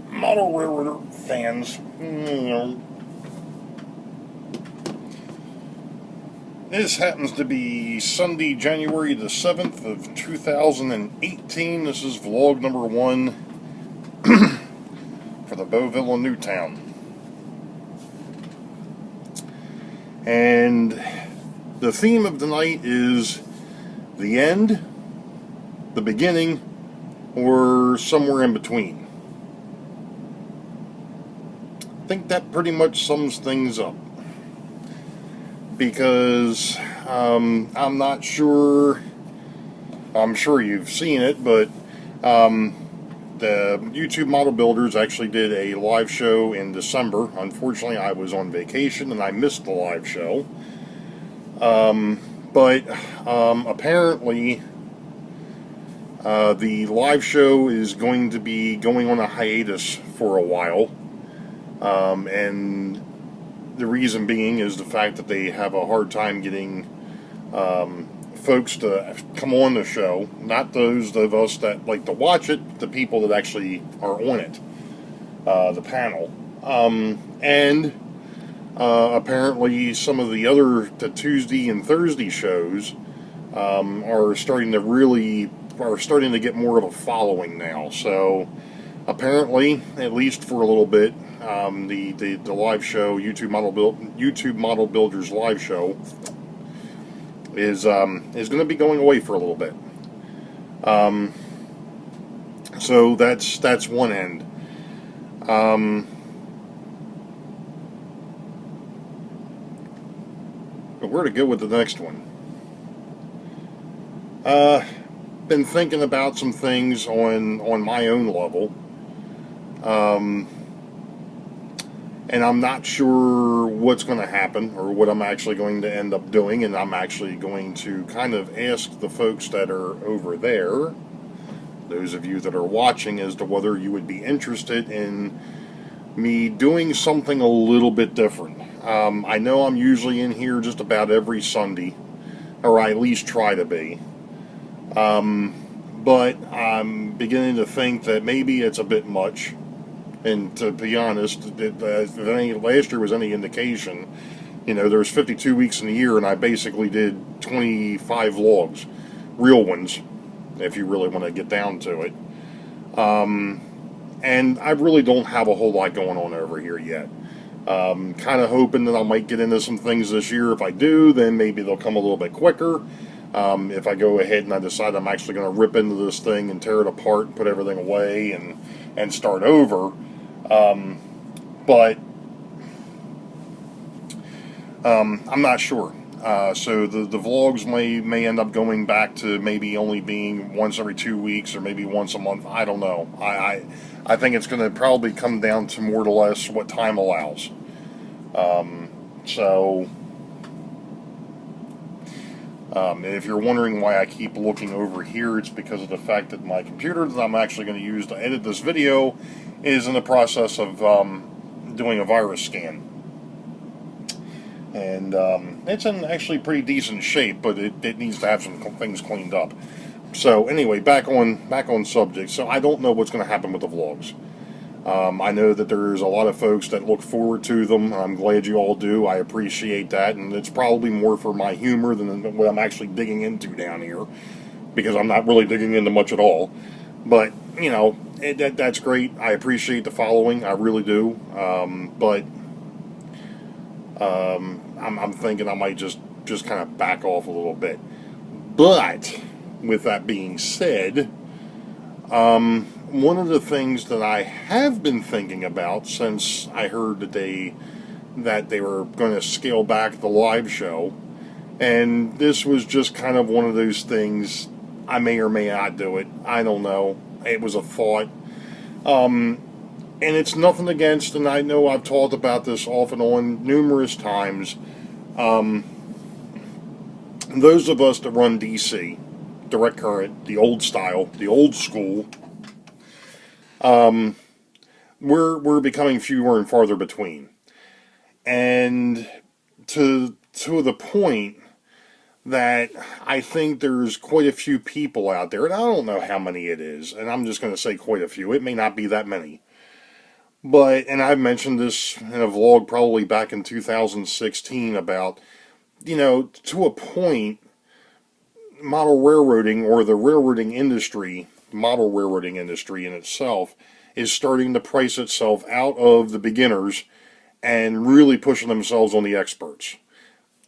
model railroader fans, this happens to be Sunday, January the 7th of 2018. This is vlog number 1 for the Boeville and Newtown. And the theme of the night is the end, the beginning, or somewhere in between. I think that pretty much sums things up. Because I'm not sure, I'm sure you've seen it, but the YouTube Model Builders actually did a live show in December. Unfortunately, I was on vacation and I missed the live show. But apparently, the live show is going to be going on a hiatus for a while. And the reason being is the fact that they have a hard time getting folks to come on the show. Not those of us that like to watch it, the people that actually are on it, the panel. And apparently some of the other the Tuesday and Thursday shows are starting to get more of a following now. So apparently, at least for a little bit, the live show, YouTube Model Builders live show, is going to be going away for a little bit. So that's one end. But where to go with the next one? Been thinking about some things on my own level. And I'm not sure what's going to happen or what I'm actually going to end up doing, and I'm actually going to kind of ask the folks that are over there, those of you that are watching, as to whether you would be interested in me doing something a little bit different. I know I'm usually in here just about every Sunday, or I at least try to be. But I'm beginning to think that maybe it's a bit much. And to be honest, if last year was any indication, there's 52 weeks in a year, and I basically did 25 vlogs, real ones, if you really want to get down to it. And I really don't have a whole lot going on over here yet. Kind of hoping that I might get into some things this year. If I do, then maybe they'll come a little bit quicker. If I go ahead and I decide I'm actually going to rip into this thing and tear it apart and put everything away and start over. But I'm not sure. So the vlogs may end up going back to maybe only being once every 2 weeks or maybe once a month. I don't know. I think it's going to probably come down to more or less what time allows. If you're wondering why I keep looking over here, it's because of the fact that my computer that I'm actually going to use to edit this video is in the process of doing a virus scan. And it's in actually pretty decent shape, but it needs to have some things cleaned up. So anyway, back on subject. So I don't know what's going to happen with the vlogs. I know that there's a lot of folks that look forward to them. I'm glad you all do. I appreciate that, and it's probably more for my humor than what I'm actually digging into down here, because I'm not really digging into much at all. But that's great. I appreciate the following. I really do. But I'm thinking I might just kind of back off a little bit. But with that being said, one of the things that I have been thinking about since I heard today that they were going to scale back the live show, and this was just kind of one of those things, I may or may not do it. I don't know. It was a thought. And it's nothing against, and I know I've talked about this off and on numerous times, those of us that run DC, direct current, the old style, the old school, we're becoming fewer and farther between. And to the point that I think there's quite a few people out there, and I don't know how many it is, and I'm just going to say quite a few. It may not be that many. But, and I've mentioned this in a vlog probably back in 2016 about, to a point, model railroading or the railroading industry, model railroading industry in itself, is starting to price itself out of the beginners and really pushing themselves on the experts.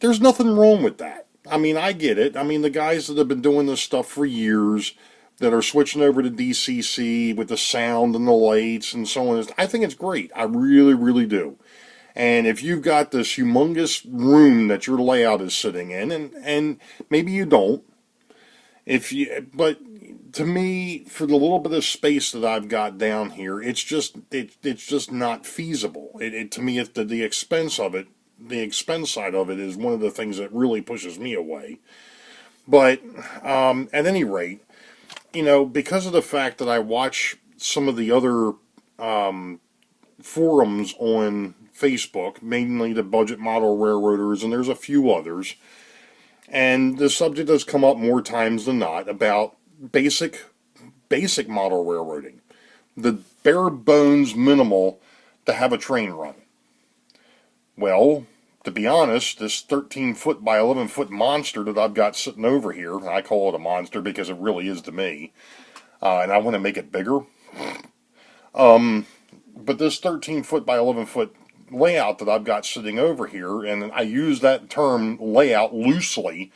There's nothing wrong with that. I mean, I get it. I mean, the guys that have been doing this stuff for years, that are switching over to DCC with the sound and the lights and so on, I think it's great. I really, really do. And if you've got this humongous room that your layout is sitting in, and maybe you don't, but to me, for the little bit of space that I've got down here, it's just not feasible. To me, it's the expense of it. The expense side of it is one of the things that really pushes me away. But at any rate, because of the fact that I watch some of the other forums on Facebook, mainly the budget model railroaders, and there's a few others, and the subject has come up more times than not about basic model railroading, the bare bones minimal to have a train run. Well, to be honest, this 13-foot by 11-foot monster that I've got sitting over here, and I call it a monster because it really is to me, and I want to make it bigger. But this 13-foot by 11-foot layout that I've got sitting over here, and I use that term layout loosely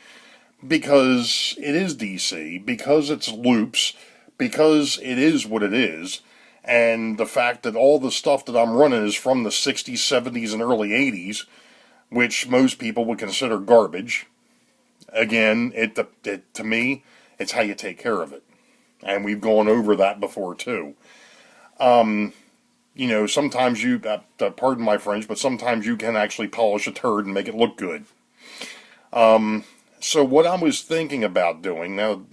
because it is DC, because it's loops, because it is what it is, and the fact that all the stuff that I'm running is from the 60s, 70s, and early 80s, which most people would consider garbage. Again, to me, it's how you take care of it. And we've gone over that before, too. Sometimes pardon my French, but sometimes you can actually polish a turd and make it look good. So what I was thinking about doing, now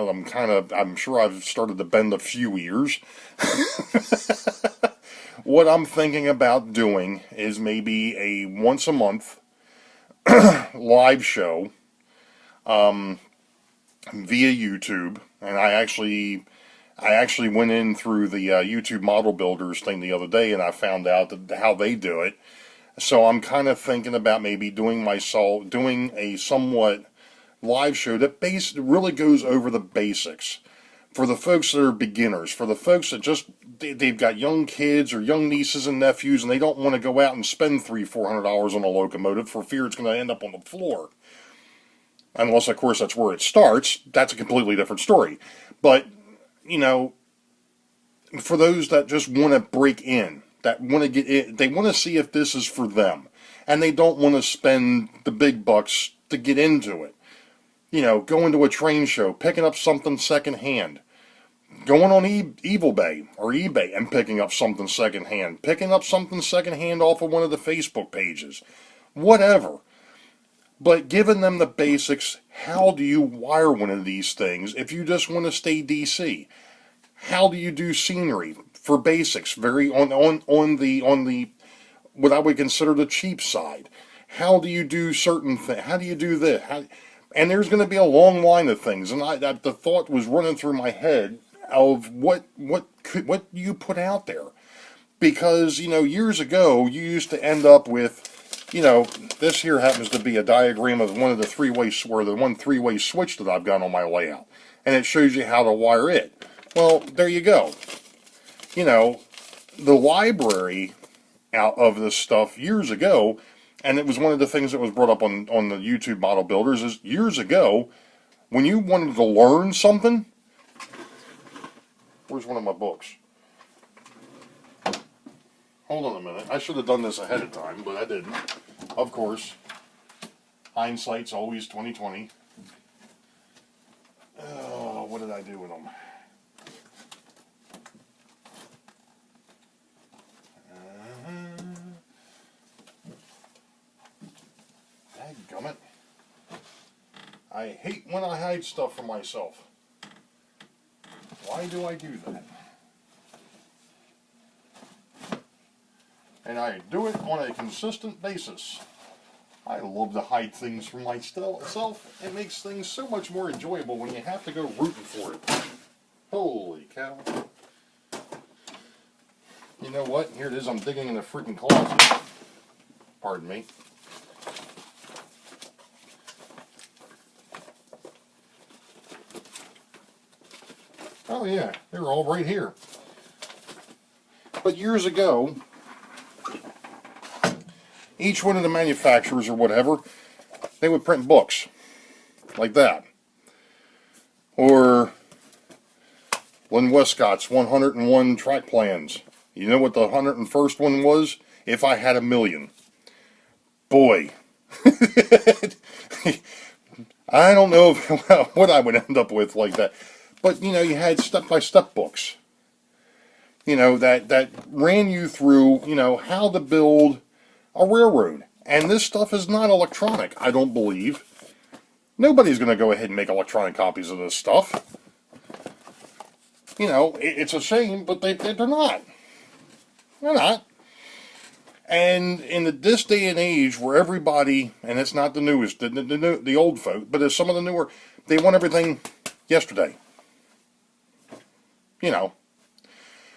I'm sure I've started to bend a few ears. What I'm thinking about doing is maybe a once a month live show via YouTube, and I actually went in through the YouTube Model Builders thing the other day, and I found out how they do it. So I'm kind of thinking about maybe doing a somewhat live show that really goes over the basics. For the folks that are beginners, for the folks that they've got young kids or young nieces and nephews, and they don't want to go out and spend $300-400 on a locomotive for fear it's going to end up on the floor. Unless, of course, that's where it starts. That's a completely different story. But, for those that just want to break in, that want to get in, they want to see if this is for them. And they don't want to spend the big bucks to get into it. Going to a train show, picking up something secondhand. Going on eBay or eBay and picking up something secondhand. Picking up something secondhand off of one of the Facebook pages. Whatever. But giving them the basics, how do you wire one of these things if you just want to stay DC? How do you do scenery for basics? Very on the what I would consider the cheap side. How do you do certain things? How do you do this? And there's going to be a long line of things, and the thought was running through my head of what you put out there, because years ago you used to end up with, this here happens to be a diagram of one of the three-way switch that I've got on my layout, and it shows you how to wire it. Well, there you go. The library out of this stuff years ago. And it was one of the things that was brought up on the YouTube Model Builders is years ago, when you wanted to learn something. Where's one of my books? Hold on a minute. I should have done this ahead of time, but I didn't. Of course. Hindsight's always 20/20. Oh, what did I do with them? Dadgummit. I hate when I hide stuff from myself. Why do I do that? And I do it on a consistent basis. I love to hide things from myself. It makes things so much more enjoyable when you have to go rooting for it. Holy cow. know what? Here it is. I'm digging in the freaking closet. Pardon me. Oh yeah, they're all right here. But years ago, each one of the manufacturers or whatever, they would print books like that. Or Lynn Westcott's 101 track plans. You know what the 101st one was? If I Had a Million. Boy. I don't know what I would end up with like that. But, you know, you had step-by-step books. You know, that ran you through, you know, how to build a railroad. And this stuff is not electronic, I don't believe. Nobody's going to go ahead and make electronic copies of this stuff. You know, it's a shame, but they're not. They're not. And in this day and age where everybody, and it's not the newest, the old folk, but it's some of the newer, they want everything yesterday. You know.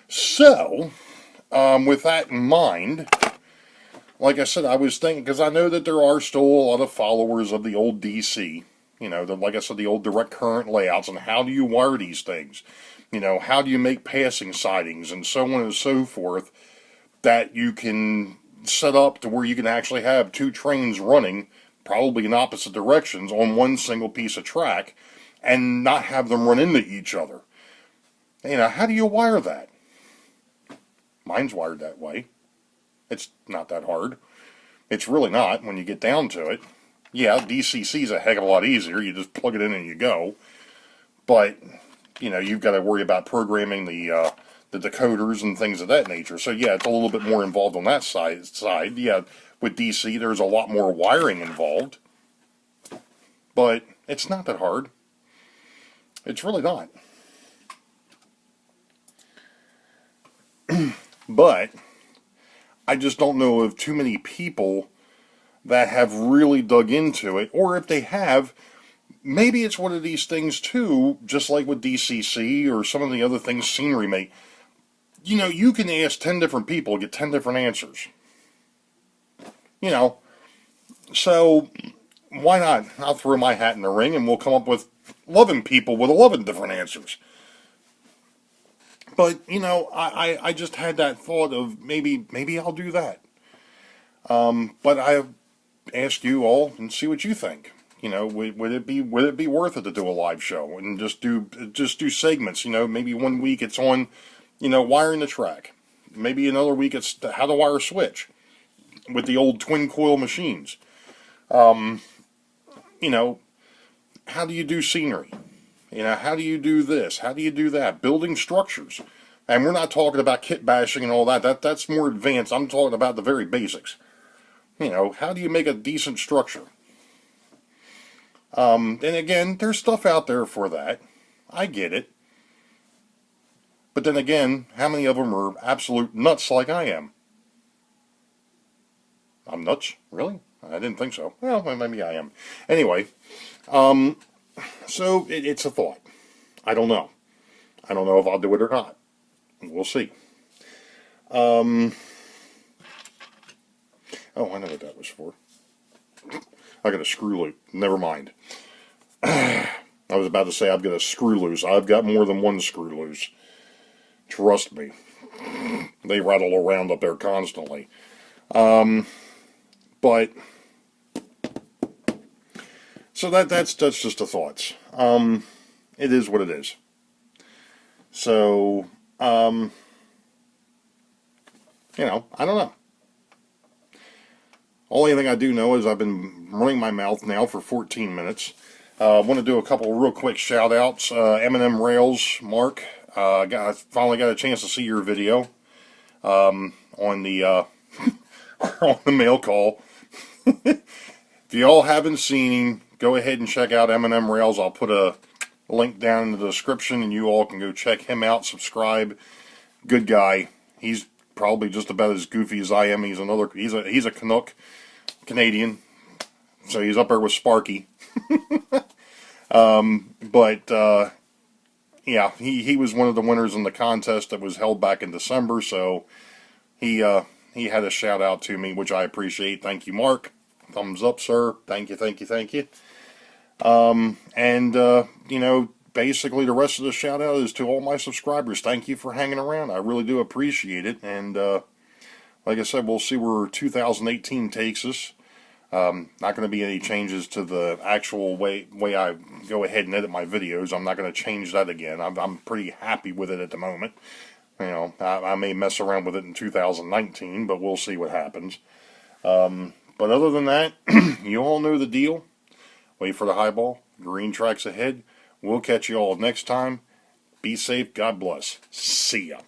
So, with that in mind, like I said, I was thinking, because I know that there are still a lot of followers of the old DC, you know, like I said, the old direct current layouts, and how do you wire these things? You know, how do you make passing sidings, and so on and so forth, that you can set up to where you can actually have two trains running, probably in opposite directions, on one single piece of track, and not have them run into each other. You know, how do you wire that? Mine's wired that way. It's not that hard. It's really not when you get down to it. Yeah, DCC is a heck of a lot easier. You just plug it in and you go. But, you know, you've got to worry about programming the decoders and things of that nature. So, yeah, it's a little bit more involved on that side. Yeah, with DC, there's a lot more wiring involved. But it's not that hard. It's really not. But I just don't know of too many people that have really dug into it, or if they have, maybe it's one of these things too, just like with DCC or some of the other things Scenery make. You know, you can ask 10 different people, get 10 different answers. You know, so why not? I'll throw my hat in the ring and we'll come up with 11 people with 11 different answers. But, you know, I just had that thought of maybe I'll do that. But I ask you all and see what you think. You know, would it be worth it to do a live show and just do segments? You know, maybe one week it's on, you know, wiring the track. Maybe another week it's how to wire a switch with the old twin coil machines. You know, how do you do scenery? You know, how do you do this? How do you do that? Building structures. And we're not talking about kit bashing and all that. That's more advanced. I'm talking about the very basics. You know, how do you make a decent structure? And again, there's stuff out there for that. I get it. But then again, how many of them are absolute nuts like I am? I'm nuts? Really? I didn't think so. Well, maybe I am. Anyway, so it's a thought. I don't know. I don't know if I'll do it or not. We'll see. Oh, I know what that was for. I got a screw loop. Never mind. I was about to say I've got a screw loose. I've got more than one screw loose. Trust me. They rattle around up there constantly. But so that's just the thoughts. It is what it is. So, you know, I don't know. Only thing I do know is I've been running my mouth now for 14 minutes. I want to do a couple real quick shout outs. M&M Rails, Mark, I finally got a chance to see your video on the on the mail call. If y'all haven't seen him, go ahead and check out M&M Rails. I'll put a link down in the description and you all can go check him out, subscribe. Good guy. He's probably just about as goofy as I am. He's a Canuck, Canadian, so he's up there with Sparky. But yeah, he was one of the winners in the contest that was held back in December, so he had a shout out to me, which I appreciate. Thank you, Mark. Thumbs up, sir. Thank you, thank you, thank you. You know, basically the rest of the shout out is to all my subscribers. Thank you for hanging around. I really do appreciate it. And like I said, we'll see where 2018 takes us. Not going to be any changes to the actual way I go ahead and edit my videos. I'm not going to change that again. I'm pretty happy with it at the moment. You know, I may mess around with it in 2019, but we'll see what happens. But other than that, you all know the deal. Wait for the highball. Green tracks ahead. We'll catch you all next time. Be safe. God bless. See ya.